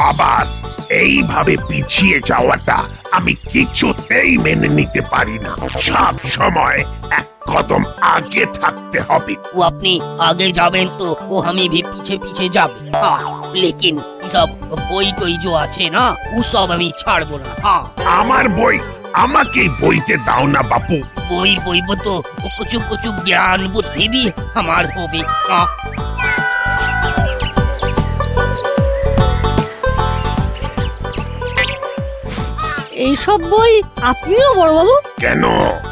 আবার এইভাবে পিছিয়ে যাওয়াটা আমি কিছুতেই মেনে নিতে পারি না। সব সময় এক কদম আগে থাকতে হবে। ও আপনি আগে যাবেন তো ও আমি भी पीछे पीछे যাবে। हाँ, लेकिन सब বই টই जो আছে না ও সব আমি ছাড়বো না। हाँ, আমার বই আমাকেই বইতে দাও না বাপু। বই বইব তো कुछ कुछ ज्ञान बुद्धि भी हमार হবে। हाँ, এইসব বই আপনিও বড়বাবু? কেন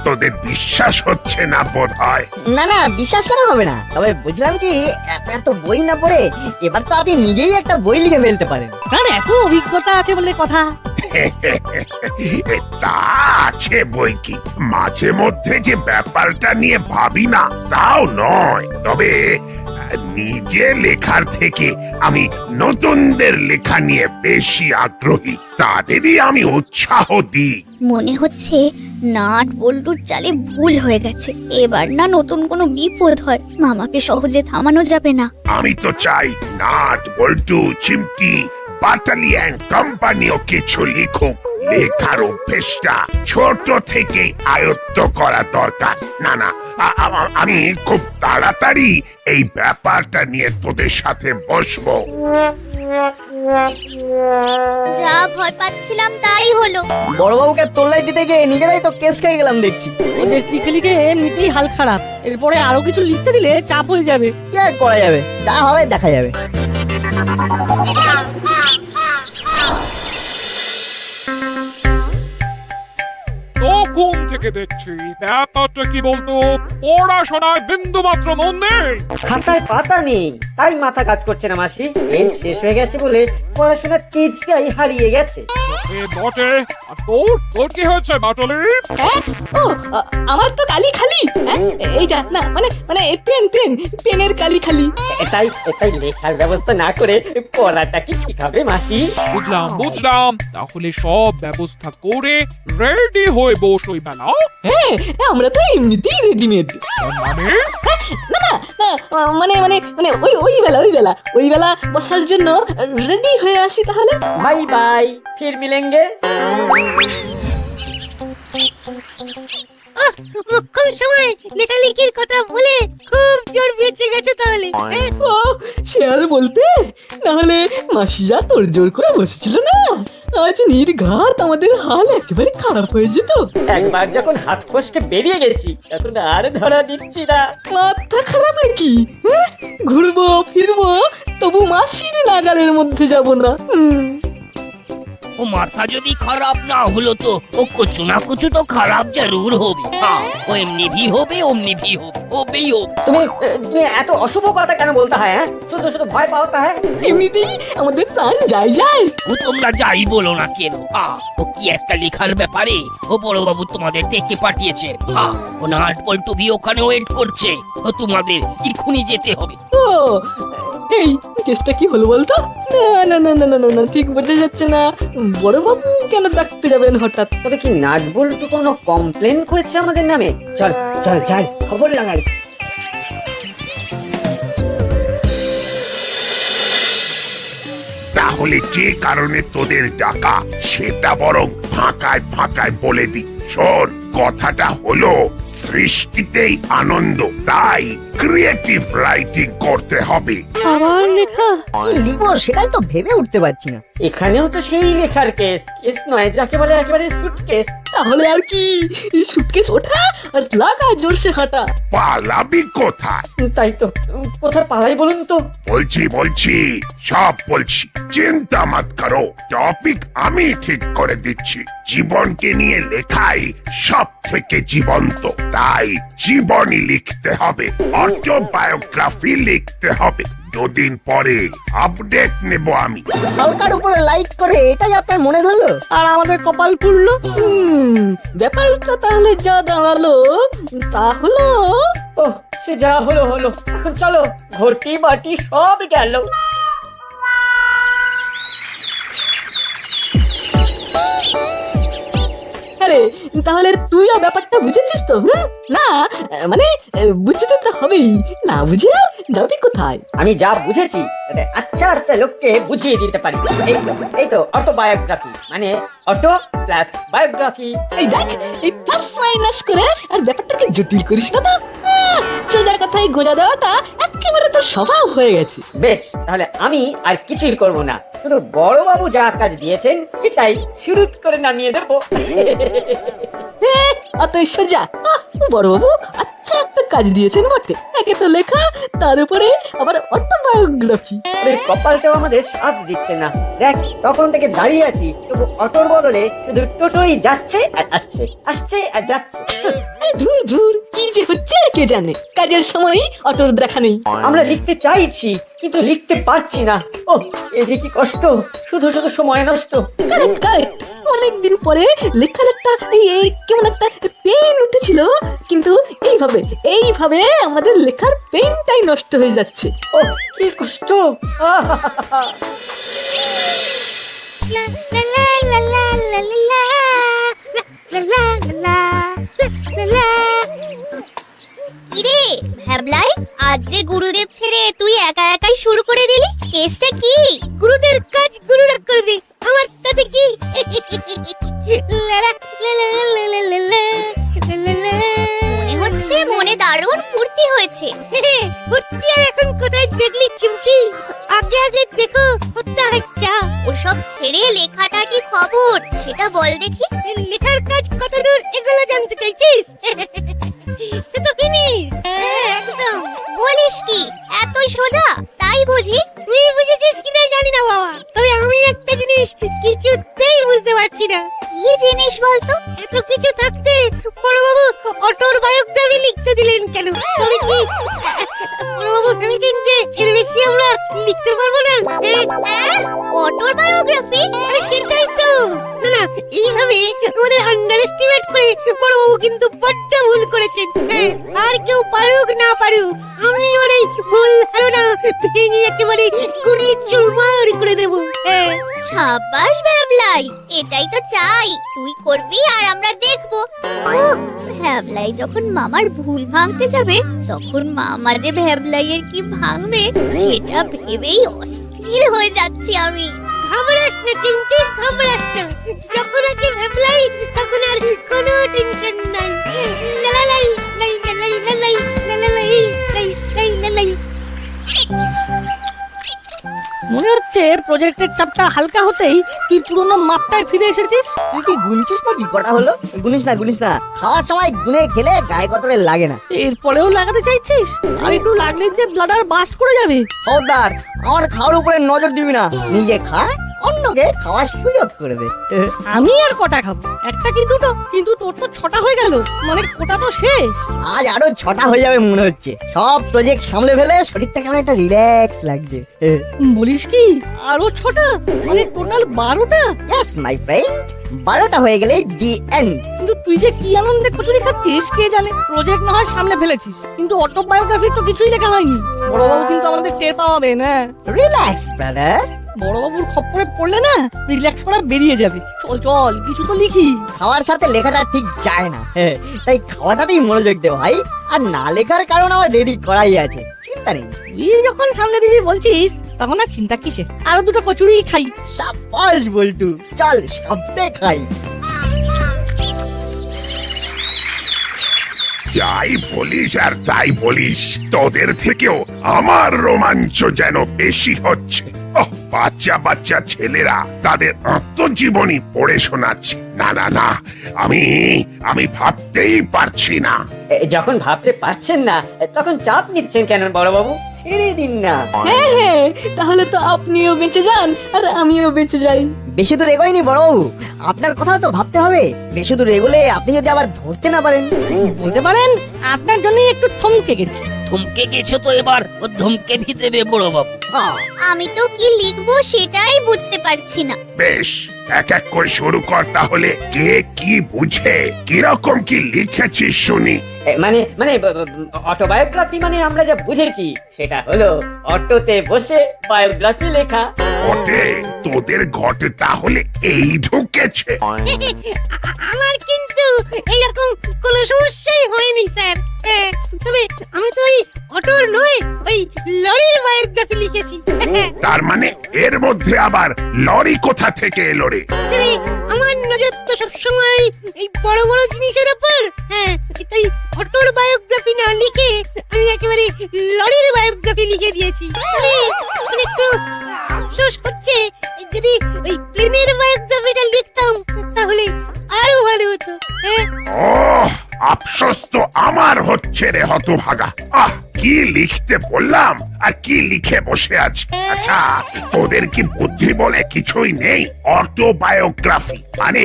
তোদের বিশ্বাস হচ্ছে না বোধ হয়? না না, বিশ্বাস করা হবে না। তবে বুঝলাম কি, এত এত বই না পড়ে এবার তো আপনি নিজেই একটা বই লিখে ফেলতে পারেন। আর এত অভিজ্ঞতা আছে বলে কথা। তা আছে বই কি, মাঝে মধ্যে যে ব্যাপারটা নিয়ে ভাবি না তাও নয়। তবে নিজে লেখার থেকে আমি নতুনদের লেখা নিয়ে বেশি আগ্রহী, তাদেরই আমি উৎসাহ দিই। মনে হচ্ছে নাট বল্টুর চালে ভুল হয়ে গেছে। এবার না নতুন কোনো বিপদ হয়, মামাকে সহজে থামানো যাবে না। আমি তো চাই নাট বল্টু চিমটি বাটালিয়ান কোম্পানিও কিছু লিখুক। লেখার অভ্যেসটা ছোট থেকে আয়ত্ত করা দরকার। না না, আমি খুব তাড়াতাড়ি এই ব্যাপারটা নিয়ে তোদের সাথে বসবো। যা ভয় পাচ্ছিলাম তাই হলো। বড়বাবুকে তোল্লাই দিতে গিয়ে নিজেরাই তো কেস খেয়ে গেলাম দেখছি। ওদের লিখে লিখে এমনিতেই হাল খারাপ, এরপরে আরো কিছু লিখতে দিলে চাপ হয়ে যাবে। কি আর করা যাবে, যা হবে দেখা যাবে। তখন থেকে দেখছি ব্যাপারটা কি বলতো, পড়াশোনায় বিন্দু মাত্র মন নেই। খাতায় পাতা নেই, তাই মাথা কাজ করছে না মাসি। পেন শেষ হয়ে গেছে বলে পড়াশোনার তেজটাই হারিয়ে গেছে। এ বটে। আর তোর কি হয়েছে বাটলি? ও আমার তো কালি খালি। এই যা না, মানে মানে পেনের কালি খালি। এটাই লেখার ব্যবস্থা না করে পড়াটা কি ঠিক হবে মাসি? বুঝলাম। তাহলে সব ব্যবস্থা করে রেডি হয়ে বস ওই বেলা। হ্যাঁ, আমরা তো এমনিতেই রেডিমেড। মানে না না, মানে মানে মানে ওই বেলা বসার জন্য রেডি হয়ে আসি তাহলে। বাই বাই, ফির মিলেঙ্গে। কম সময় লেখালেখির কথা বলে খুব জোর বেঁচে গেছে তাহলে। ও সে আর বলতে, নাহলে মাসি যা তোর জোর করে বসেছিল না, আজ নির্ঘাত আমাদের হাল একেবারে খারাপ হয়ে যেত। একবার যখন হাত ফসকে বেরিয়ে গেছি তখন আর ধরা দিচ্ছি না। মাথা খারাপ নাকি? ঘুরবো ফিরবো তবু মাসির নাগালের মধ্যে যাব না। ও মাথা যদি খারাপ না হলো তো ও कुछ ना कुछ तो खराब जरूर होगी। हाँ, वो एमनी भी होबे ओमनी भी होबेई होबे। তুমি এত অশুভ কথা কেন বলতে হয়? শুধু শুধু ভয় পাওয়া হয়। এমনিতেই আমাদের প্রাণ যায়। ও তোমরা যাই বলো না কেন, ও কি একটা লেখার ব্যাপারে ও বড়বাবু তোমাদের ডেকে পাঠিয়েছে। ও নাট বল্টু ভি ওখানে ওয়েট করছে। ও তোমাদের এক্ষুনি যেতে হবে। ও এই কেসটা কি হলো বলতো? না না না না না না, ঠিক বোঝা যাচ্ছে না। বড়বাবু কেন ডাকতে যাবেন হঠাৎ? তবে কি নাট বল্টু কোনো কমপ্লেন করেছে আমাদের নামে? চল চল যাই, খবর লাগাই। তাহলে যে কারণে তোদের ডাকা সেটা বরং ফাঁকায় ফাঁকায় বলে দি। শোন, কথাটা হলো সৃষ্টিতেই আনন্দ, তাই ক্রিয়েটিভ রাইটিং করতে হবে। আবার লেখা? কি লিখবো সেটাই তো ভেবে উঠতে পারছি না। এখানেও তো সেই লেখার কেস নয়, যাকে বলে একেবারে সুটকেস। তাহলে আর কি, সুটকেস ওঠা আর লাগা জোরসে হাঁটা। পালাবি কোথায়? তাই তো, কোথায় পালাই বলুন তো? বলছি সব বলছি, চিন্তা মত করো। টপিক আমি ঠিক করে দিচ্ছি। জীবনকে নিয়ে লেখাই সব থেকে জীবন্ত, তাই জীবনী লিখতে হবে, অটোবায়োগ্রাফি লিখতে হবে। দুদিন পরে আপডেট নেব আমি। হালকার উপরে লাইট করে এটাই আপনার মনে ধরলো? আর আমাদের কপাল পুড়লো। ব্যাপারটা তাহলে যা দাঁড়ালো তা হলো। ও সে যা হলো হলো, এখন চলো, ঘটি বাটি সব গেল। আরে তাহলে তুইও ব্যাপারটা বুঝেছিস তো? হুম? না মানে বুঝতে তো হবেই, না বুঝে আর যাবি কোথায়? আমি যা বুঝেছি তাতে আচ্ছা আচ্ছা লোককে বুঝিয়ে দিতে পারি। এই তো অটোবায়োগ্রাফি মানে অটো প্লাস বায়োগ্রাফি। এই দেখ, এই প্লাস মাইনাস করে আর ব্যাপারটাকে জটিল করিস না তো। সোজা কথায় গোজা দেওয়াটা একেবারে তোর স্বভাব হয়ে গেছে। বেশ, তাহলে আমি আর কিছুই করব না, শুধু বড়বাবু যা কাজ দিয়েছেন সেটাই শুরু করে নামিয়ে দেবো। অতই সোজা। বড়বাবু আচ্ছা একটা কাজ দিয়েছেন বটে, একে তো লেখা, তার উপরে আবার অটোবায়োগ্রাফি। ওই কপালটাও আমাদের সাথ দিচ্ছে না। দেখ, তখন থেকে দাঁড়িয়ে আছি, তবু অটোর বদলে শুধু টোটোই যাচ্ছে আর আসছে, আসছে আর যাচ্ছে। আরে ধুর ধুর, কি যে হচ্ছে কে জানে। কাজের সময় অটোর দেখা নেই। আমরা লিখতে চাইছি কিন্তু লিখতে পারছি না। ও, এই যে কি কষ্ট, শুধু শুধু সময় নষ্ট। কারেক্ট কারেক্ট, অনেকদিন পরে লেখার একটা এই কেমন একটা পেন উঠেছিল, কিন্তু এইভাবে আমাদের লেখার পেনটাই নষ্ট হয়ে যাচ্ছে। ও কি কষ্ট। লা লা লা লা লা লা লা লা লা লা লা লা লা। কিরে ভ্যাবলাই, আজ যে গুরুদেব ছেড়ে তুই একা একাই শুরু করে দিলি, কেসটা কি? গুরুদের কাজ গুরুরা করবে, আমার তাতে কি? লা লা লা লা লা লা লা লা লা লা। মনে হচ্ছে মনে দারুণ ফুর্তি হয়েছে। ভর্তি আর এখন কোথায় দেখলি চিমটি? আগে আগে দেখো হত্যা হত্যা। ওসব ছেড়ে লেখাটা কি খবর সেটা বল দেখি। লেখার কাজ কতদূর এগুলো জানতে চাইছিস? সে তো ফিনিশ একদম। বলিস কি, এত সোজা? তাই বুঝি। তুই বুঝেছিস কিনা জানি না বাবা, তবে আমি একটা জিনিস কিছুতেই বুঝতে পারছি না। কি জিনিস বলতো? এত কিছু থাকতে বড়বাবু অটোর বায়োগ্রাফি লিখতে দিলেন কেন? তবে কি বড়বাবু ভেবেছেন যে এর বেশি আমরা লিখতে পারবো না? অটোর বায়োগ্রাফি? আরে সেটাই তো। না না, এইভাবে আমাদের আন্ডার এস্টিমেট করে বড়বাবু কিন্তু বড্ড ভুল করেছেন। আর কেউ পারুক না পারুক, আমি ওর এই ভুল ধারণা ভেঙে একেবারে গুড়িয়ে চুরমার করে দেবো। সাবাস ভ্যাবলাই, এটাই তো চাই। তুই করবি আর আমরা দেখবো। ওহ, ভ্যাবলাই যখন মামার ভুল ভাঙতে যাবে, তখন মামা যে ভ্যাবলাইয়ের কি ভাঙবে সেটা ভেবেই অস্থির হয়ে যাচ্ছি আমি। ঘাবড়াস না চিমটি, ঘাবড়াস না। যখন আছে ভেবলাই তখন আর কোনো টেনশন নাই। লালাই লাই লাই লাই লাই লাই লাই লাই। মনে হচ্ছে প্রজেক্টের চাপটা হালকা হতেই তুই পুরোনো মাপটায় ফিরে এসেছিস। তুই কি গুনছিস নাকি কটা হলো? গুনিস না, খাওয়ার সময় গুনে খেলে গায়ে কতরে লাগে না। এরপরেও লাগাতে চাইছিস? আর একটু লাগলে যে ব্লাডার বাস্ট করে যাবে। খবরদার, আমার খাওয়ার উপরে নজর দিবি না। নিজে খা, অন্যকে খাওয়ার সুযোগ করে দে। আমি আর কটা খাবো? একটা কি দুটো? কিন্তু তোর তো 6টা হয়ে গেল, মানে কোটা তো শেষ। আজ আরো 6টা হয়ে যাবে মনে হচ্ছে। সব প্রজেক্ট সামলে ফেলে শরীরটা কেমন একটা রিল্যাক্স লাগছে। বলিস কি, আরো 6টা, মানে টোটাল 12টা? ইয়েস মাই ফ্রেন্ড, 12টা হয়ে গেলে দি এন্ড। কিন্তু তুই যে কি আনন্দে কচুরি খাচ্ছিস কে জানে। প্রজেক্ট না হয় সামলে ফেলেছিস, কিন্তু অটোবায়োগ্রাফি তো কিছুই লেখা হয়নি। বড়বাবু কিন্তু আমাদের টের পাওয়াবে না। Relax brother. বড়বাবুর খপ্পরে পড়লে না রিল্যাক্স করা বেরিয়ে যাবে। চল চল কিছু তো লিখি। খাওয়ার সাথে লেখাটা ঠিক যায় না, তাই খাওয়াটাতেই মনোযোগ দে ভাই। আর না লেখার কারণ আমার রেডি করাই আছে, চিন্তা নেই। তুই যখন সামলে দিবি বলছিস, তখন আর চিন্তা কিসে। আরো দুটো কচুরি খাই। সাবাস বল্টু, চল সবটে খাই। যাই বলিস আর তাই বলিস, তোদের থেকেও আমার রোমাঞ্চ যেন বেশি হচ্ছে। বাচ্চা বাচ্চা ছেলেরা তাদের আত্মজীবনী পড়ে শোনাচ্ছে। না না না, আমি ভাবতেই পারছি না। যখন ভাবতে পারছেন না তখন চাপ নিচ্ছেন কেন বড়বাবু? ছেড়ে দিন না। হ্যাঁ, তাহলে তো আপনিও বেঁচে যান আর আমিও বেঁচে যাই। বেশি দূর এগোয়নি বড়বাবু, আপনার কথা তো ভাবতে হবে। বেশি দূর এগোলে আপনি যদি আবার ধরতে না পারেন। বলতে পারেন আপনার জন্যই একটু থমকে গেছি। থমকে গেছো তো এবার ও ধমকে ভি দেবে বড়বাবু। আমি তো কি লিখবো সেটাই বুঝতে পারছি না। বেশ, এক এক করে শুরু কর তাহলে। কে কি বুঝে, কিরকম কি লিখেছিস শুনি। মানে অটোবায়োগ্রাফি মানে আমরা যা বুঝেছি সেটা হলো অটোতে বসে বায়োগ্রাফি লেখা। ঘটে তোদের ঘটে তাহলে এই ঢুকেছে। আমার কি এইরকম কোনো সমস্যাই হয়নি স্যার। তবে আমি তো ওই অটোর নয়, ওই লরির বায়োগ্রাফি লিখেছি। তার মানে এর মধ্যে আবার লরি কোথা থেকে এলো রে? আরে, আমার নজর তো সবসময় এই বড় বড় জিনিসের উপর। তাই অটোর বায়োগ্রাফি না লিখে আমি একেবারে লরির বায়োগ্রাফি লিখে দিয়েছি। তবে এখন একটু আফসোস হচ্ছে, যদি ওই প্লেনের বায়োগ্রাফিটা লিখতাম তাহলে আরো ভালো হতো। ওহ, আফসোস তো আমার হচ্ছে রে হতভাগা। কি লিখতে বললাম আর কি লিখে বসে আছি। আচ্ছা, তোদের কি বুদ্ধি বলে কিছুই নেই? অটোবায়োগ্রাফি মানে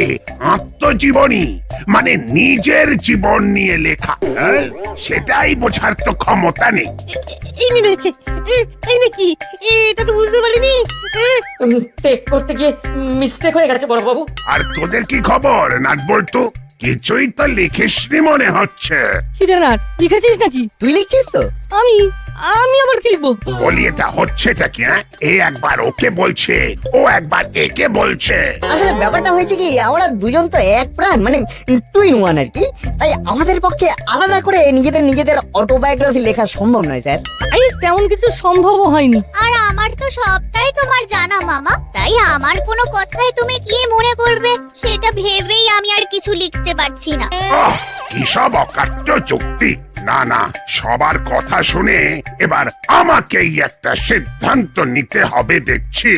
আত্মজীবনী, মানে নিজের জীবন নিয়ে লেখা। সেটাই বোঝার তো ক্ষমতা নেই। এই মিলেছে, তাই নাকি? এটা তো বুঝতে পারিনি। টেক করতে গিয়ে মিস্টেক হয়ে গেছে বড় বাবু। আর তোদের কি খবর নাট বল্টু? কিছুই তো লিখিসনি মনে হচ্ছে। কিরে নাট, লিখেছিস নাকি? তুই লিখছিস তো? আমি আমি আবার কি লিখবো? বলি এটা হচ্ছেটা কি? এ একবার ওকে বলছে, ও একবার একে বলছে। আসলে ব্যাপারটা হয়েছে কি, আমরা দুজন তো এক প্রাণ, মানে টু ইন ওয়ান আর কি। তাই আমাদের পক্ষে আলাদা করে নিজেদের অটোবায়োগ্রাফি লেখা সম্ভব নয় স্যার। তেমন কিছু সম্ভবও হয়নি। আর আমার তো সবটাই তোমার জানা মামা, তাই আমার কোনো কথায় তুমি কি মনে করবে সেটা ভেবেই আমি আর কিছু লিখতে পারছি না। কি সব অকাট্য যুক্তি! না না, সবার কথা শুনে এবার আমাকেই একটা সিদ্ধান্ত নিতে হবে দেখছি।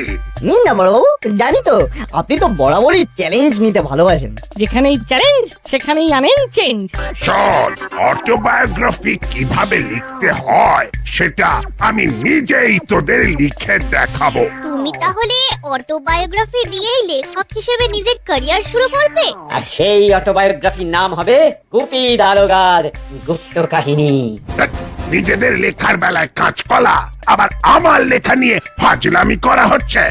নিন না বড়বাবু, জানি তো আপনি তো বরাবরই চ্যালেঞ্জ নিতে ভালোবাসেন। যেখানেই চ্যালেঞ্জ সেখানেই আনেন চেঞ্জ। শোন, অটোবায়োগ্রাফি কিভাবে লিখতে হয় সেটা আমি নিজেই তোদের লিখে দেখাবো। তুমি তাহলে অটোবায়োগ্রাফি দিয়েই লেখক হিসেবে নিজের ক্যারিয়ার শুরু করবে? আর সেই অটোবায়োগ্রাফির নাম হবে গুপি দারোগার গুপ্ত কাহিনী। ধ্যাৎ, নিজেদের লেখার বেলায় কাঁচকলা, আবার আমার লেখা নিয়ে ফাজলামি করা হচ্ছে।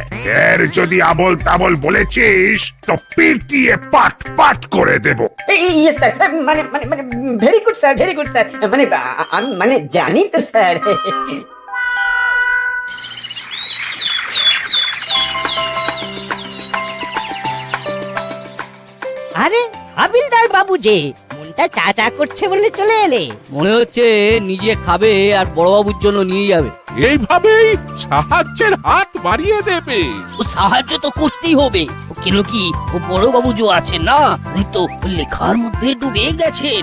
এর যদি আবল তাবল বলেছিস তো পিটিয়ে পাট পাট করে দেব। ইয়েস স্যার, মানে মানে মানে very good sir, very good sir. মানে আমি মানে জানি তো স্যার। আরে হাবিলদার বাবু যে মনটা চা চা করছে বলে চলে এলে। মনে হচ্ছে নিজে খাবে আর বড়বাবুর জন্য নিয়ে যাবে। এইভাবেই সাহায্যের হাত বাড়িয়ে দেবে। ও সাহায্য তো করতেই হবে। ও কেন কি, ও বড় বাবু যে আছেন না, উনি তো লেখার মধ্যে ডুবে গেছেন।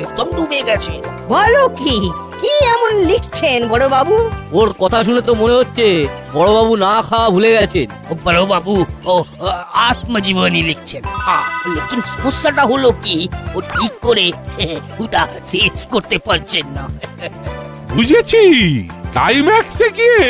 একদম ডুবে গেছেন। বলো কি, কি এমন লিখছেন বড় বাবু? ওর কথা শুনে তো মনে হচ্ছে বড়বাবু না খাওয়া ভুলে গেছেন। ও বড় বাবু ও আত্মজীবনী লিখছেন। লেকিন সমস্যাটা হলো কি, ও ঠিক করে ওটা শেষ করতে পারছেন না। বুঝেছি, ক্লাইম্যাক্সে গিয়ে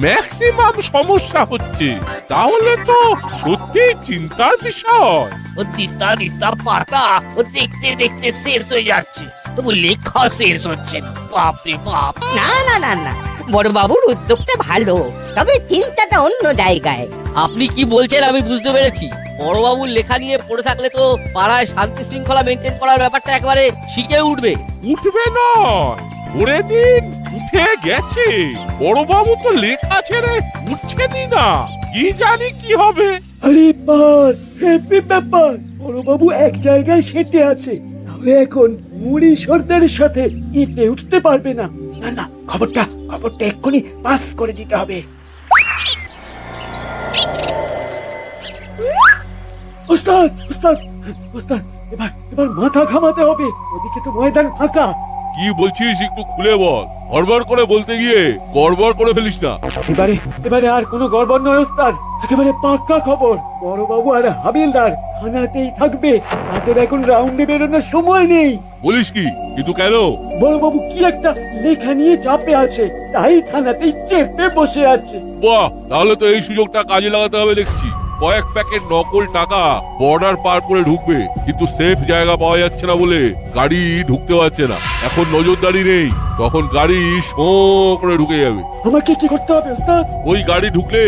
ম্যাক্সিমাম সমস্যা হচ্ছে। তাহলে তো সত্যি চিন্তার বিষয়। ও তিস্তা তিস্তা পাতা ও দেখতে দেখতে শেষ হয়ে যাচ্ছে, তবু লেখা শেষ হচ্ছে না। বাপরে বাপ! না না না না, বড় বাবুর উদ্যোগটা ভালো, তবে চিন্তাটা অন্য জায়গায়। আপনি কি বলছেন আমি বুঝতে পেরেছি। বড়বাবুর লেখা নিয়ে পড়ে থাকলে তো পাড়ায় শান্তি শৃঙ্খলা মেনটেন করার ব্যাপারটা একেবারে শিখে উঠবে। উঠবে নয়, পরে দিন উঠে গেছে। বড়বাবু তো লেখা ছেড়ে উঠছেনই না। কি জানি কি হবে। আরে বাস, হ্যাপি ব্যাপার। বড়বাবু এক জায়গায় সেটে আছে, তাহলে এখন মুড়ি সর্দারের সাথে ইটে উঠতে পারবে না। না না, খবরটা এক্ষুনি পাস করে দিতে হবে। ওস্তাদ ওস্তাদ ওস্তাদ, এবার মাথা ঘামাতে হবে। ওদিকে তো ময়দান ফাঁকা। কি বলছিস একটু খুলে বল। গড়বড় করে বলতে গিয়ে গড়বড় করে ফেলিস না। এবারে আর কোনো গড়বড় নয় ওস্তাদ, একেবারে পাক্কা খবর। বড়বাবু আর হাবিলদার থানাতেই থাকবে। তাদের এখন রাউন্ডে বেরোনোর সময় নেই। বলিস কি? কিন্তু কেন? বড়বাবু কি একটা লেখা নিয়ে চাপে আছে, তাই থানাতেই চেপে বসে আছে। বাহ, তাহলে তো এই সুযোগটা কাজে লাগাতে হবে দেখছি। কয়েক প্যাকেট নকল টাকা বর্ডার পার করে ঢুকবে, কিন্তু সেফ জায়গা পাওয়া যাচ্ছে না বলে গাড়ি ঢুকতে পারছে না। এখন নজরদারি নেই, তখন গাড়ি শো করে ঢুকে যাবে। আমাকে কি করতে হবে ওস্তাদ? ওই গাড়ি ঢুকলে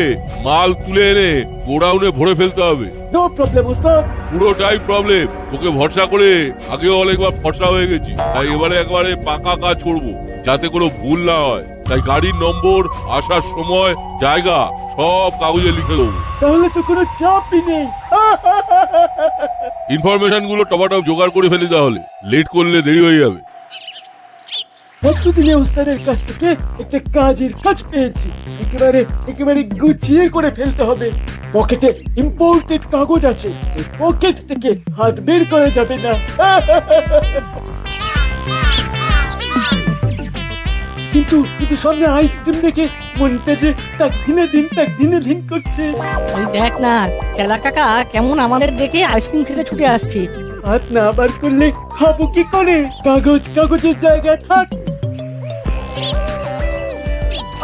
মাল তুলে এনে গোডাউনে ভরে ফেলতে হবে। নো প্রবলেম ওস্তাদ। পুরোটাই প্রবলেম। তোকে ভরসা করে আগেও অনেকবার ফর্সা হয়ে গেছি, তাই এবারে একবারে পাকা কাজ করবো, যাতে কোনো ভুল না হয়। তাই গাড়ির নম্বর, আসার সময়, জায়গা সব কাগজে লিখে দেবো। তাহলে তো কোনো চাপই নেই। ইনফরমেশন গুলো টপাটপ জোগাড় করে ফেলি, তাহলে লেট করলে দেরি হয়ে যাবে। দিনে ওস্তাদের কাছ থেকে একটা কাজের কাজ পেয়েছি, একেবারে গুছিয়ে করে ফেলতে হবে। পকেটে ইম্পোর্টেড কাগজ আছে, ওই পকেট থেকে হাত বের করা যাবে না। কিন্তু সামনে আইসক্রিম দেখে মনটা যে তাক দিনে দিন করছে। ওই দেখ না চেলা কাকা কেমন আমাদের দেখে আইসক্রিম খেতে ছুটে আসছে। হাত না বার করলে খাবো কি করে? কাগজের জায়গায় থাক,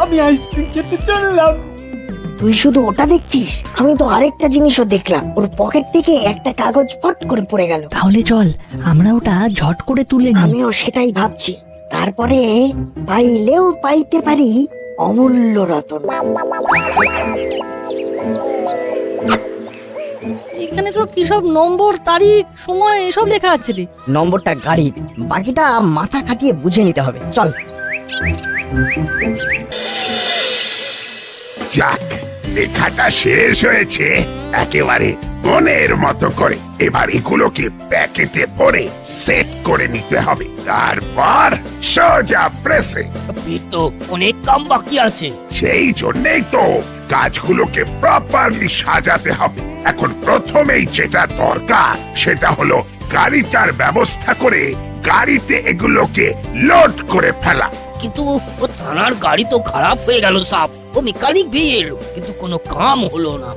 আমি আইসক্রিম খেতে চললাম। তুই শুধু ওটা দেখছিস, আমি তো আরেকটা জিনিসও দেখলাম। ওর পকেট থেকে একটা কাগজ ফট করে পড়ে গেল। তাহলে চল আমরা ওটা ঝট করে তুলে নিই। আমিও সেটাই ভাবছি। তারপরে পাইলেও পাইতে পারি অমূল্য রতন। এখানে তো কি সব নম্বর, তারিখ, সময় এসব লেখা আছে রে। নম্বরটা গাড়ির, বাকিটা মাথা খাটিয়ে বুঝে নিতে হবে। চল। যাক, লেখাটা শেষ হয়েছে একেবারে মনের মতো করে। এবার এগুলোকে প্যাকেটে ভরে সেট করে নিতে হবে, তারপর সোজা প্রেসে। ফির তো অনেক কাম বাকি আছে। সেই জন্যই তো কাজগুলোকে প্রপারলি সাজাতে হবে। এখন প্রথমেই যেটা দরকার সেটা হলো গাড়িটার ব্যবস্থা করে গাড়িতে এগুলোকে লোড করে ফেলা। কিন্তু ও থানার গাড়ি তো খারাপ হয়ে গেল সাব। ও মেকানিক দিয়ে এলো কিন্তু কোনো কাম হলো না।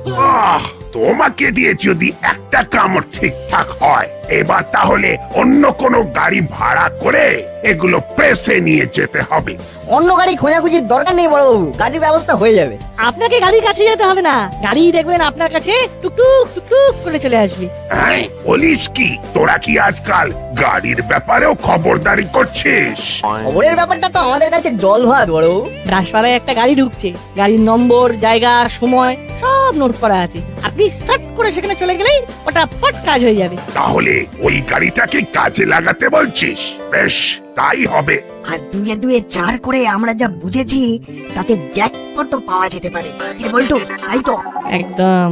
তোমাকে দিয়ে যদি একটা কামও ঠিকঠাক হয়, এবার তাহলে অন্য কোনো গাড়ি ভাড়া করে এগুলো প্রেসে নিয়ে যেতে হবে। অন্য গাড়ি খোঁজাখুঁজির দরকার নেই বড়বাবু, গাড়ির ব্যবস্থা হয়ে যাবে। আপনাকে গাড়ির কাছে যেতে হবে না, গাড়ি দেখবেন আপনার কাছে টুকটুক টুকটুক করে চলে আসবে। হ্যাঁ, বলিস কি? তোরা কি আজকাল গাড়ির ব্যাপারেও খবরদারি করছিস? খবরের ব্যাপারটা তো আমাদের কাছে জল ভাত বড়বাবু। দাসপাড়ায় একটা গাড়ি ঢুকছে, গাড়ির নম্বর, জায়গা, সময় সব নোট করা আছে। আপনি শর্ট করে সেখানে চলে গেলেই ওটা পট কাজ হয়ে যাবে। তাহলে ওই গাড়িটাকে কাজে লাগাতে বলছিস? বেশ, তাই হবে। আর দুয়ে দুয়ে চার করে আমরা যা বুঝেছি তাতে জ্যাকপটও পাওয়া যেতে পারে। কি বলতো? তাই তো। একদম।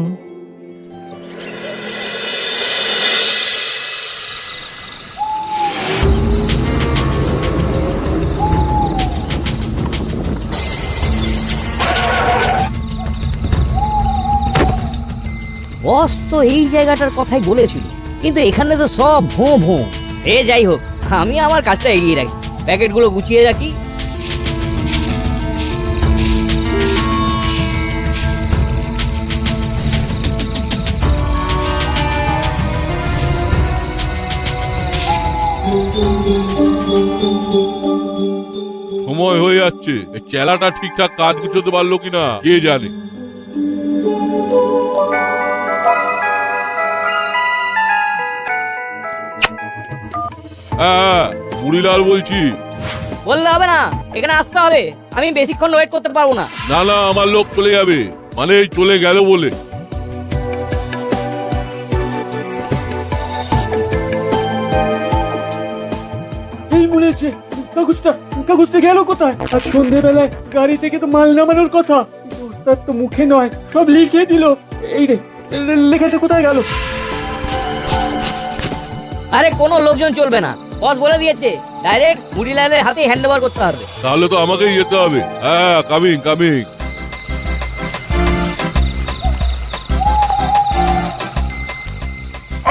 বস তো এই জায়গাটার কথাই বলেছিল, কিন্তু এখানে তো সব ভোঁ ভোঁ। সে যাই হোক, আমি আমার কাজটা এগিয়ে রাখি, প্যাকেটগুলো গুছিয়ে রাখি। সময় হয়ে যাচ্ছে, এই চেলাটা ঠিকঠাক কাজ গুছোতে পারলো কিনা কে জানে। হ্যাঁ, মুড়িলাল বলছি। বললে হবে না, এখানে আসতে হবে। আমি বেশিক্ষণ ওয়েট করতে পারবো না। না না, আমার লোক চলে যাবে, মানে চলে গেল বলে। এই মনে আছে, কাগজটা গেল কোথায়? আর সন্ধেবেলায় গাড়ি থেকে তো মাল নামানোর কথা, ওস্তাদ তো মুখে নয় সব লিখে দিল। এই রে, লেখাটা কোথায় গেল? আরে কোনো লোকজন চলবে না, বস বলে দিয়েছে ডাইরেক্ট মুড়িলালের হাতে হ্যান্ড ওভার করতে হবে। তাহলে তো আমাকেই যেতে হবে। হ্যাঁ, কামিং।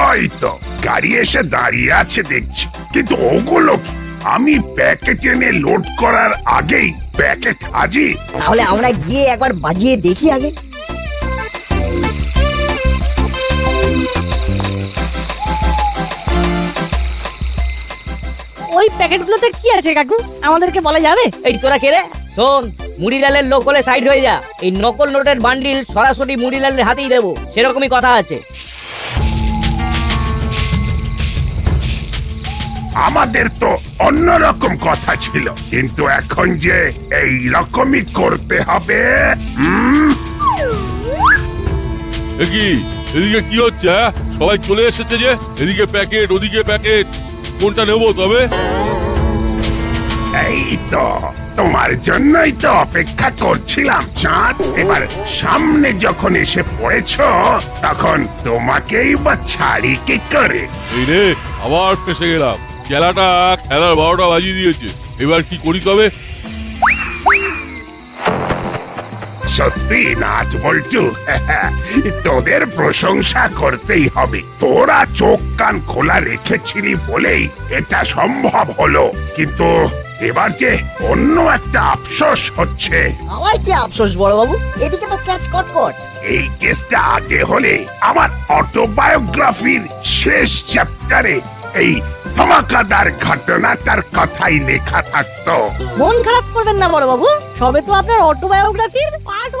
ওই তো গাড়ি এসে দাঁড়িয়ে আছে দেখছি, কিন্তু ওগুলো কি? আমি প্যাকেট এনে লোড করার আগেই প্যাকেট হাজির। তাহলে আমরা গিয়ে একবার বাজিয়ে দেখি আগে। ওই প্যাকেটগুলোতে কি আছে কাকু, আমাদেরকে বলা যাবে? এই তোরা কে রে? শোন, মুড়িলালের লোক হলে সাইড হয়ে যা। এই নকল নোটের বান্ডিল সরাসরি মুড়িলালের হাতেই দেবো, সেরকমই কথা আছে। আমাদের তো অন্যরকম কথা ছিল, কিন্তু এখন যে এই রকমই করতে হবে। কি এদিকে কি হচ্ছে? হ্যাঁ, সবাই চলে এসেছে যে, এদিকে প্যাকেট ওদিকে প্যাকেট, কোনটা নেবো তবে? এই তো তোমার জন্যই তো অপেক্ষা করছিলাম চাঁদ। এবার সামনে যখন এসে পড়েছ তখন তোমাকেই বা ছাড়ি কি করে। এই রে, আবার ফেসে গেলাম। খেলাটা খেলার 12টা বাজিয়ে দিয়েছে। এবার কি করি তবে? সত্যি নাচ বল্টু, তোদের প্রশংসা করতেই হবে। তোরা চোখ কান খোলা রেখেছিলি বলেই এটা সম্ভব হলো। কিন্তু এবার যে অন্য একটা আফসোস হচ্ছে। আমার কি আফসোস বড় বাবু? এদিকে তো ক্যাচ কটকট। এই কেসটা আগে হলে আমার অটোবায়োগ্রাফির শেষ চ্যাপ্টারে এই ধমাকাদার ঘটনাটার কথাই লেখা থাকতো। মন খারাপ করবেন না বড় বাবু, সবে তো আপনার অটোবায়োগ্রাফির পার্ট